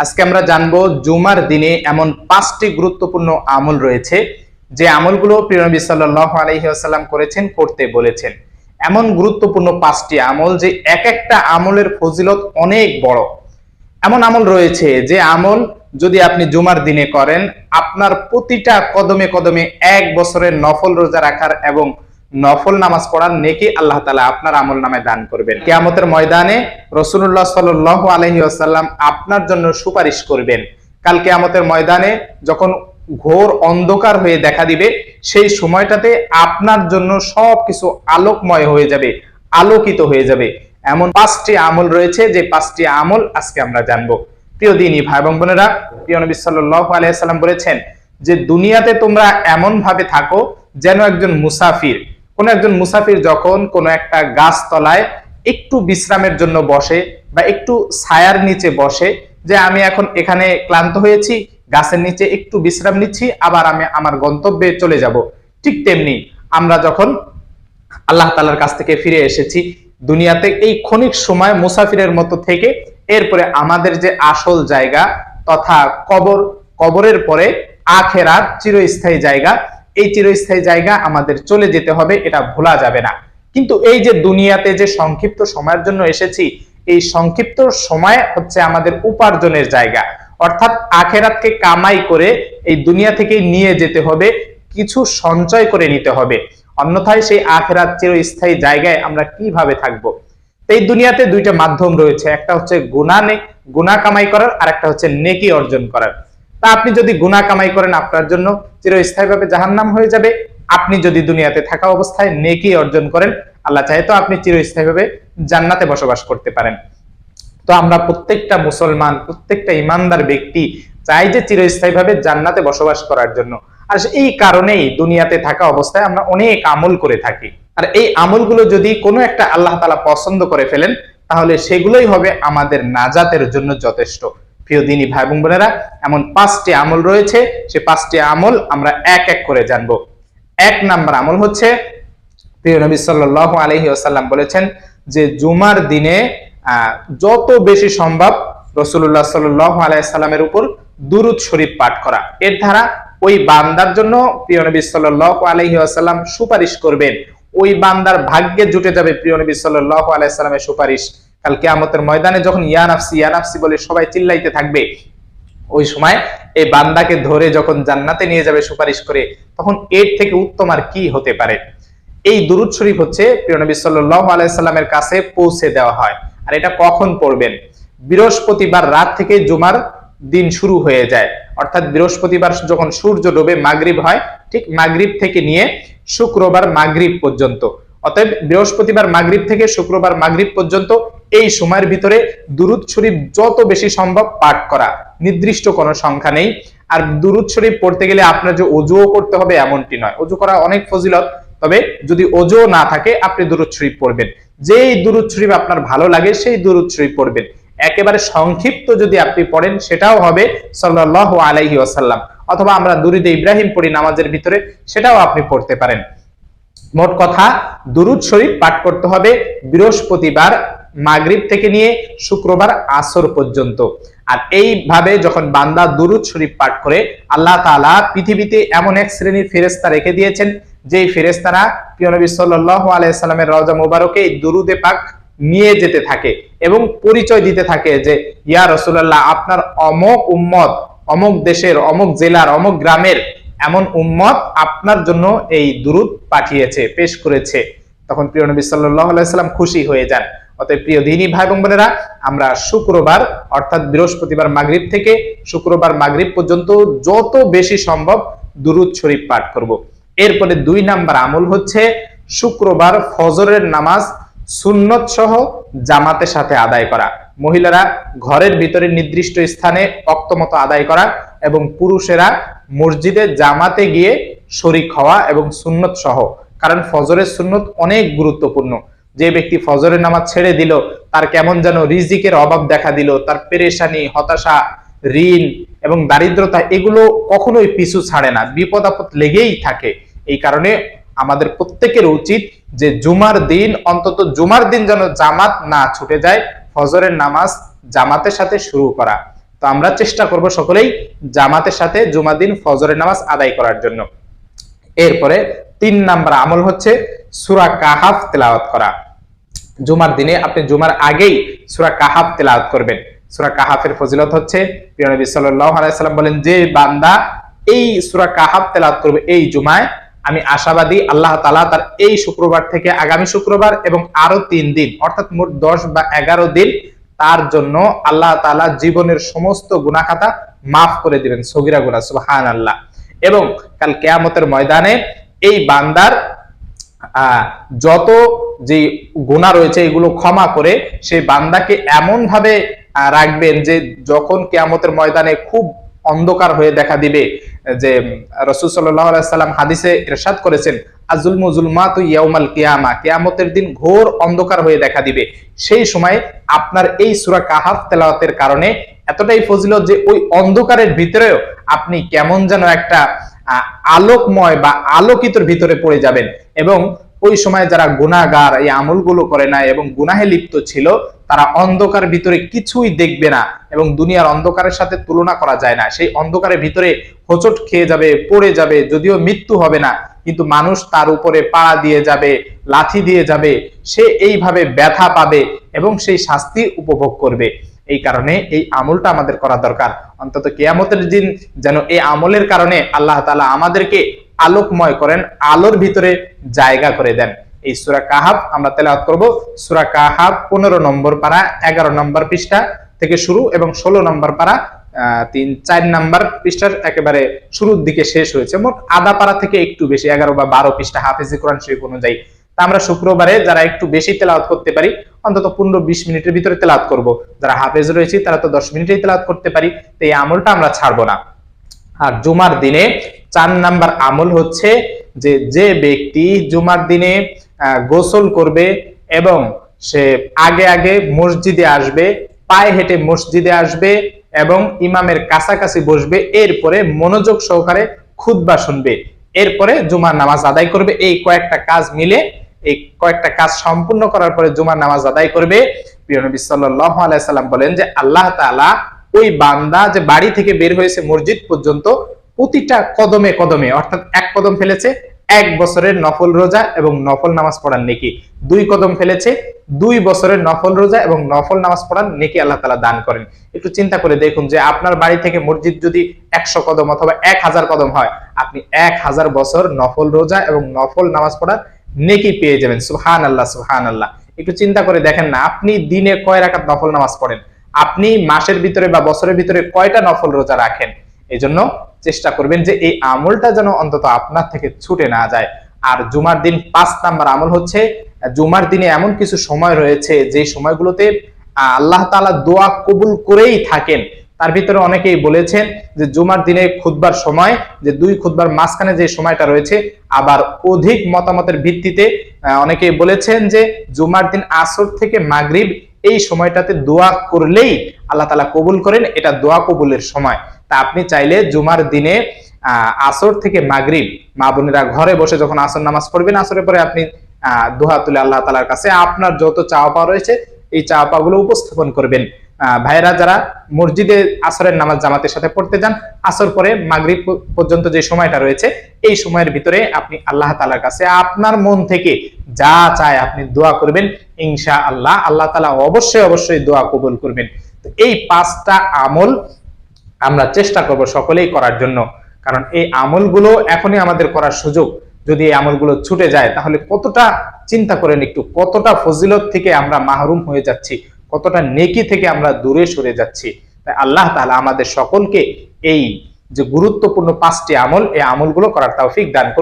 আজকে আমরা জানবো জুমার দিনে এমন 5টি গুরুত্বপূর্ণ আমল রয়েছে যে আমলগুলো প্রিয় নবী সাল্লাল্লাহু আলাইহি ওয়াসাল্লাম করেছেন, করতে বলেছেন। এমন গুরুত্বপূর্ণ 5টি আমল যে এক একটা আমলের ফজিলত অনেক বড়। এমন আমল রয়েছে যে আমল যদি আপনি জুমার দিনে করেন, আপনার প্রতিটা কদমে কদমে 1 বছরের নফল রোজা রাখার এবং নফল নামাজ পড়ার নেকি আল্লাহ তাআলা আপনার আমলনামায় দান করবেন। কিয়ামতের ময়দানে রাসূলুল্লাহ সাল্লাল্লাহু আলাইহি ওয়াসাল্লাম আপনার জন্য সুপারিশ করবেন। কাল কিয়ামতের ময়দানে যখন ঘোর অন্ধকার হয়ে দেখা দিবে, সেই সময়টাতে আপনার জন্য সবকিছু আলোকময় হয়ে যাবে, আলোকিত হয়ে যাবে। এমন 5টি আমল রয়েছে যে 5টি আমল আজকে আমরা জানবো। প্রিয় দিনী ভাই এবং বোনেরা, প্রিয় নবী সাল্লাল্লাহু আলাইহি ওয়াসাল্লাম বলেছেন যে দুনিয়াতে তোমরা এমন ভাবে থাকো যেন একজন মুসাফির। কোন একজন মুসাফির যখন কোন একটা গাছ তলায় একটু বিশ্রামের জন্য বসে বা একটু ছায়ার নিচে বসে, যে আমি এখন এখানে ক্লান্ত হয়েছি, গাছের নিচে একটু বিশ্রাম নিচ্ছি, আবার আমি আমার গন্তব্যে চলে যাব। ঠিক তেমনি আমরা যখন আল্লাহ তাআলার কাছ থেকে ফিরে এসেছি, দুনিয়াতে এই ক্ষণিক সময় মুসাফিরের মতো থেকে এরপরে আমাদের যে আসল জায়গা তথা কবরের পরে আখিরাত চিরস্থায়ী জায়গা, এই চিরস্থায়ী জায়গা আমাদের চলে যেতে হবে, এটা ভোলা যাবে না। কিন্তু এই যে দুনিয়াতে যে সংক্ষিপ্ত সময়ের জন্য এসেছি, এই সংক্ষিপ্ত সময় হচ্ছে আমাদের উপার্জনের জায়গা, অর্থাৎ আখিরাতকে কামাই করে এই দুনিয়া থেকে নিয়ে যেতে হবে, কিছু সঞ্চয় করে নিতে হবে। অন্যথায় সেই আখিরাত চিরস্থায়ী জায়গায় আমরা কিভাবে থাকবো? এই দুনিয়াতে দুইটা মাধ্যম রয়েছে, একটা হচ্ছে গুনাহ কামাই করার, আর একটা হচ্ছে নেকি অর্জন করার। তা আপনি যদি গুনাহ কামাই করেন, আপনার জন্য চিরস্থায়ীভাবে জাহান্নাম হয়ে যাবে। আপনি যদি দুনিয়াতে থাকা অবস্থায় নেকি অর্জন করেন, আল্লাহ চাহে তো আপনি চিরস্থায়ীভাবে জান্নাতে বসবাস করতে পারেন। তো আমরা প্রত্যেকটা মুসলমান, প্রত্যেকটা ইমানদার ব্যক্তি চাই যে চিরস্থায়ীভাবে জান্নাতে বসবাস করার জন্য। আর এই কারণেই দুনিয়াতে থাকা অবস্থায় আমরা অনেক আমল করে থাকি। আর এই আমলগুলো যদি কোনো একটা আল্লাহ তাআলা পছন্দ করে ফেলেন, তাহলে সেগুলোই হবে আমাদের নাজাতের জন্য যথেষ্ট। প্রিয় দিনী ভাই এবং বোনেরা, এমন 5টি আমল রয়েছে, সেই 5টি আমল আমরা এক এক করে জানবো। 1 নাম্বার আমল হচ্ছে, প্রিয় নবী সাল্লাল্লাহু আলাইহি ওয়াসাল্লাম বলেছেন যে জুমার দিনে যত বেশি সম্ভব রাসূলুল্লাহ সাল্লাল্লাহু আলাইহি সাল্লামের উপর দুরূদ শরীফ পাঠ করা। এর দ্বারা ওই বান্দার জন্য প্রিয় নবী সাল্লাল্লাহু আলাইহি ওয়াসাল্লাম সুপারিশ করবেন। ওই বান্দার ভাগ্যে জুটে যাবে প্রিয় নবী সাল্লাল্লাহু আলাইহি সাল্লামের সুপারিশ। কাল কিয়ামতের ময়দানে যখন ইয়া নাফসি ইয়া নাফসি বলে সবাই চিল্লাইতে থাকবে, ওই সময় এই বান্দাকে ধরে যখন জান্নাতে নিয়ে যাবে সুপারিশ করে, তখন এর থেকে উত্তম আর কি হতে পারে? এই দুরূদ শরীফ হচ্ছে প্রিয় নবী সাল্লাল্লাহু আলাইহি সাল্লামের কাছে পৌঁছে দেওয়া হয়। আর এটা কখন পড়বেন? বৃহস্পতিবার রাত থেকে জুমার দিন শুরু হয়ে যায়, অর্থাৎ বৃহস্পতিবার যখন সূর্য ডোবে, মাগরিব হয়, ঠিক মাগরিব থেকে নিয়ে শুক্রবার মাগরিব পর্যন্ত, অতএব বৃহস্পতিবার মাগরিব থেকে শুক্রবার মাগরিব পর্যন্ত এই সময়ের ভিতরে দুরূদ শরীফ যত বেশি সম্ভব পাঠ করা। নির্দিষ্ট কোনো সংখ্যা নেই। আর দুরূদ শরীফ পড়তে গেলে আপনার যে ওযুও করতে হবে এমনটি নয়, ওযু করা অনেক ফজিলত, তবে যদি ওযু না থাকে আপনি দুরূদ শরীফ পড়বেন। যেই দুরূদ শরীফ আপনার ভালো লাগে সেই দুরূদ শরীফ পড়বেন। একেবারে সংক্ষিপ্ত যদি আপনি পড়েন, সেটাও হবে সাল্লাল্লাহু আলাইহি ওয়াসাল্লাম, অথবা আমরা দুরূদে ইব্রাহিম পড়ি নামাজের ভিতরে, সেটাও আপনি পড়তে পারেন। মোট কথা, দুরূদ শরীফ পাঠ করতে হবে বৃহস্পতিবার মাগরিব থেকে নিয়ে শুক্রবার আসর পর্যন্ত। আর এইভাবে যখন বান্দা দুরূদ শরীফ পাঠ করে, আল্লাহ তাআলা পৃথিবীতে এমন এক শ্রেণীর ফেরেশতা রেখে দিয়েছেন, যেই ফেরেশতারা প্রিয় নবী সাল্লাল্লাহু আলাইহি সাল্লামের রওজা মোবারকে এই দুরূদে পাক নিয়ে যেতে থাকে এবং পরিচয় দিতে থাকে যে ইয়া রাসূলুল্লাহ, আপনার অমুক উম্মত অমুক দেশের, অমুক জেলার, অমুক গ্রামের এমন উম্মত আপনার জন্য এই দুরূদ পাঠিয়েছে, পেশ করেছে। তখন প্রিয় নবী সাল্লাল্লাহু আলাইহি সাল্লাম খুশি হয়ে যান। অতএব প্রিয় দ্বীনী ভাই এবং বোনেরা, আমরা শুক্রবার অর্থাৎ বৃহস্পতিবার মাগরিব থেকে শুক্রবার মাগরিব পর্যন্ত যত বেশি সম্ভব দুরূদ শরীফ পাঠ করব। এরপরে 2 নাম্বার আমল হচ্ছে শুক্রবার ফজরের নামাজ সুন্নত সহ জামাতের সাথে আদায় করা। মহিলারা ঘরের ভিতরে নির্দিষ্ট স্থানে ওয়াক্তমতো আদায় করা এবং পুরুষেরা মসজিদে জামাতে গিয়ে শরীক হওয়া এবং সুন্নত সহ। কারণ ফজরের সুন্নত অনেক গুরুত্বপূর্ণ। যে ব্যক্তি ফজরের নামাজ ছেড়ে দিল, তার কেমন যেন রিজিকের অভাব দেখা দিল, তার পেরেশানি, হতাশা, ঋণ এবং দারিদ্রতা এগুলো কখনোই পিছু ছাড়ে না, বিপদ আপদ লেগেই থাকে। এই কারণে আমাদের প্রত্যেকের উচিত যে জুমার দিন, অন্তত জুমার দিন যেন জামাত না ছুটে যায়, ফজরের নামাজ জামাতের সাথে শুরু করা। তো আমরা চেষ্টা করব সকলেই জামাতের সাথে জুমার দিন ফজরের নামাজ আদায় করার জন্য। এরপরে 3 নাম্বার আমল হচ্ছে সূরা কাহাফ তেলাওয়াত করা। জুমার দিনে আপনি জুমার আগেই সূরা কাহাফ তেলাওয়াত করবেন। সূরা কাহাফের ফজিলত হচ্ছে, প্রিয় নবী সাল্লাল্লাহু আলাইহি সাল্লাম বলেন, যে বান্দা এই সূরা কাহাফ তেলাওয়াত করবে এই জুমায়, আমি আশাবাদী আল্লাহ তাআলা তার এই শুক্রবার থেকে আগামী শুক্রবার এবং আরো 3 দিন অর্থাৎ মোট 10 বা 11 দিন তার জন্য আল্লাহ তাআলা জীবনের সমস্ত গুনাহ খাতা মাফ করে দিবেন, সগীরা গুনাহ, সুবহানাল্লাহ। এবং কাল কিয়ামতের ময়দানে এই বান্দার যত যে গুনাহ রয়েছে এগুলো ক্ষমা করে সেই বান্দাকে এমন ভাবে রাখবেন যে যখন কিয়ামতের ময়দানে খুব অন্ধকার হয়ে দেখা দিবে, যে রাসূল সাল্লাল্লাহু আলাইহি সাল্লাম হাদিসে ইরশাদ করেছেন, আযুলমু যুলমাতু ইয়াউমাল কিয়ামা, কিয়ামতের দিন ঘোর অন্ধকার হয়ে দেখা দিবে। সেই সময় আপনার এই সূরা কাহাফ তেলাওয়াতের কারণে এতটাই ফজিলত যে ওই অন্ধকারের ভিতরেও আপনি কেমন যেন একটা আলোকময় বা আলোকিতর ভিতরে পড়ে যাবেন। এবং ওই সময় যারা গুনাহগার, এই আমলগুলো করে না এবং গুনাহে লিপ্ত ছিল, তারা অন্ধকার ভিতরে কিছুই দেখবে না এবং দুনিয়ার অন্ধকারের সাথে তুলনা করা যায় না। সেই অন্ধকারের ভিতরে হোঁচট খেয়ে যাবে, পড়ে যাবে, যদিও মৃত্যু হবে না কিন্তু মানুষ তার উপরে পাড়া দিয়ে যাবে, লাঠি দিয়ে যাবে, সে এইভাবে ব্যথা পাবে এবং সেই শাস্তি উপভোগ করবে। এই কারণে এই আমলটা আমাদের করা দরকার। অন্তত কিয়ামতের দিন যেন এই আমলের কারণে আল্লাহ তাআলা আমাদেরকে আলোকময় করেন, আলোর ভিতরে জায়গা করে দেন। এই সূরা কাহাফ আমরা তেলাওয়াত করব। সূরা কাহাফ 15 নম্বর পারা 11 নম্বর পৃষ্ঠা থেকে শুরু এবং 16 নম্বর পারা 3-4 নম্বর পৃষ্ঠার একেবারে শুরুর দিকে শেষ হয়েছে। মোট আধা পারা থেকে একটু বেশি, 11 বা 12 পৃষ্ঠা হাফেজে কোরআন শরীফ অনুযায়ী। তা আমরা শুক্রবারে যারা একটু বেশি তেলাওয়াত করতে পারি অন্তত 15-20 মিনিটের ভিতরে তেলাওয়াত করব। যারা হাফেজ রয়েছে তারা তো 10 মিনিটেই তেলাওয়াত করতে পারি। তো এই আমলটা আমরা ছাড়বো না। আর জুমার দিনে 4 নাম্বার আমল হচ্ছে যে ব্যক্তি জুমার দিনে গোসল করবে এবং সে আগে আগে মসজিদে আসবে, পায়ে হেঁটে মসজিদে আসবে এবং ইমামের কাছাকাছি বসবে, এরপরে মনোযোগ সহকারে খুতবা শুনবে, এরপরে জুমার নামাজ আদায় করবে। এই কয়েকটা কাজ মিলে, এই কয়েকটা কাজ সম্পূর্ণ করার পরে জুমার নামাজ আদায় করবে। প্রিয় নবী সাল্লাল্লাহু আলাইহি সাল্লাম বলেন যে আল্লাহ তাআলা ওই বান্দা যে বাড়ি থেকে বের হয়েছে মসজিদ পর্যন্ত প্রতিটা কদমে কদমে, অর্থাৎ 1 কদম ফেলেছে 1 বছরের নফল রোজা এবং নফল নামাজ পড়ার নেকি, 2 কদম ফেলেছে 2 বছরের নফল রোজা এবং নফল নামাজ পড়ার নেকি আল্লাহ তাআলা দান করেন। একটু চিন্তা করে দেখুন যে আপনার বাড়ি থেকে মসজিদ যদি 100 কদম অথবা 1000 কদম হয়, আপনি 1000 বছর নফল রোজা এবং নফল নামাজ পড়ার নেকি পেয়ে যাবেন। সুবহানাল্লাহ, সুবহানাল্লাহ। একটু চিন্তা করে দেখেন না, আপনি দিনে কয় রাকাত নফল নামাজ পড়েন, আপনি মাসের ভিতরে বা বছরের ভিতরে কয়টা নফল রোজা রাখেন। এজন্য চেষ্টা করবেন যে এই আমলটা যেন অন্তত আপনার থেকে ছুটে না যায়। আর জুমার দিন 5 নাম্বার আমল হচ্ছে, জুমার দিনে এমন কিছু সময় রয়েছে যে সময়গুলোতে আল্লাহ তাআলা দোয়া কবুল করেই থাকেন। তার ভিতরে অনেকেই বলেছেন যে জুমার দিনে খুতবার সময়, যে 2 খুতবার মাঝখানে যে সময়টা রয়েছে, আবার অধিক মতামতের ভিত্তিতে অনেকেই বলেছেন যে জুমার দিন আসর থেকে মাগরিব এই সময়টাতে দোয়া করলেই আল্লাহ তাআলা কবুল করেন, এটা দোয়া কবুলের সময়। তা আপনি চাইলে জুমার দিনে আসর থেকে মাগরিব, মা বোনেরা ঘরে বসে যখন আসর নামাজ পড়বেন, আসরের পরে আপনি দোয়া তুলে আল্লাহ তাআলার কাছে আপনার যত চাওয়া পাওয়া রয়েছে এই চাওয়া পাওয়াগুলো উপস্থাপন করবেন। ভাইরা যারা মসজিদে আসরের নামাজ জামাতের সাথে পড়তে যান, আসর পরে মাগরিব পর্যন্ত যে সময়টা রয়েছে এই সময়ের ভিতরে আপনি আল্লাহ তাআলার কাছে আপনার মন থেকে যা চায় আপনি দোয়া করবেন, ইনশাআল্লাহ আল্লাহ তাআলা অবশ্যই অবশ্যই দোয়া কবুল করবেন। তো এই 5টা আমল আমরা চেষ্টা করব সকলেই করার জন্য, কারণ এই আমলগুলো এখনই আমাদের করার সুযোগ। যদি এই আমলগুলো ছুটে যায় তাহলে কতটা, চিন্তা করেন একটু, কতটা ফজিলত থেকে আমরা মাহরুম হয়ে যাচ্ছি, কতটা নেকি থেকে আমরা দূরে সরে যাচ্ছি। তাই আল্লাহ তাআলা আমাদের সকলকে এই যে গুরুত্বপূর্ণ 5টি আমল, এই আমলগুলো করার তৌফিক দান করুন।